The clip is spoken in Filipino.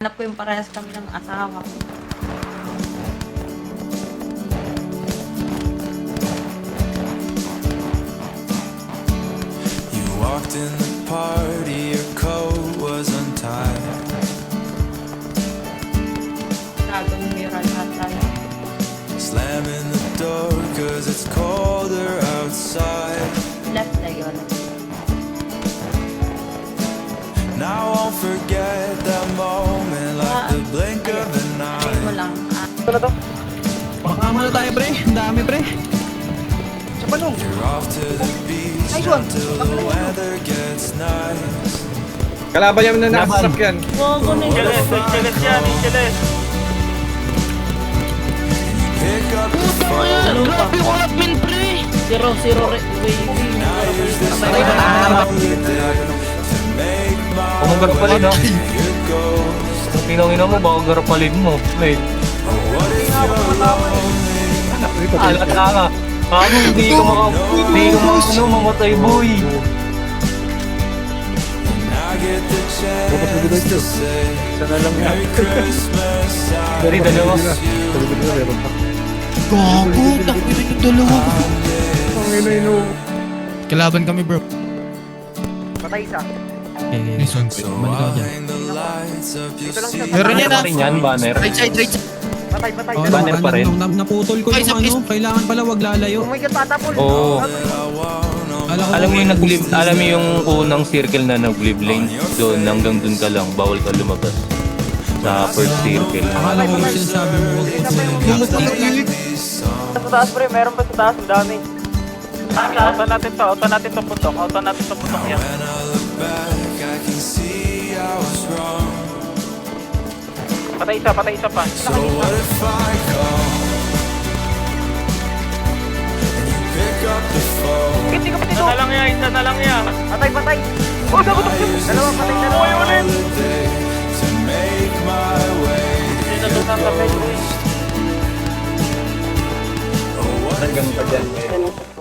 Hanap ko yung parehas kami ng asawa ko. You walked in the party, your coat was untied. Gagawin mirror lahat tayo. Slamming the door cause it's colder outside. Left na yun. Now I won't forget that moment like the blink of an Ayun mo eye. lang. Ito na to. Baka muna tayo, pre. Ang dami, pre. Sa panong. You're off to the beach Nice one. until the weather gets nice. Kalaban yan na nakasasakyan. Gogo na yun. Cheles yan, cheles. Pick up the phone. Ano ba? Zero, Now use this Patay na. to make my Kung magpalin ha. your ghost. Kung pinangin mo, baka garapalin mo. Wait. What if you're lonely? Alat na nga. Paano hindi ka mamatay, boy. I get the chance to say Merry Christmas. Dari dalawa. Gago, takbo na yung dalawa. Kalaban kami, bro. Patay isa. Nice one. So Balik ako I'll dyan. hang the lights up your Dito lang siya. seat. Meron yan, Banner pa rin yan, banner. Right side, right side. Patay, patay. Oh, Banner pa rin. Naputol ko yung ano. Kailangan pala wag lalayo. Oh my God, patapol. Oo. Alam Alam mo yung alam mo yung unang circle na nag-live lane? Doon, hanggang doon ka lang. Bawal ka lumabas. Sa first circle. Akala ko yung sinasabi mo. Sa taas, pre. Meron pa sa taas. Ang dami. Auto natin to putok. Auto natin to putok yan. When I look back, I can see I was wrong. Patay isa pa. So what if I call and you pick up the phone? Hindi ka pati Isa na lang yan. Patay, patay. Oh, gago to. Dalawa, patay, dalawa. Holiday to make my way to your ghost. Oh, what if you're lonely?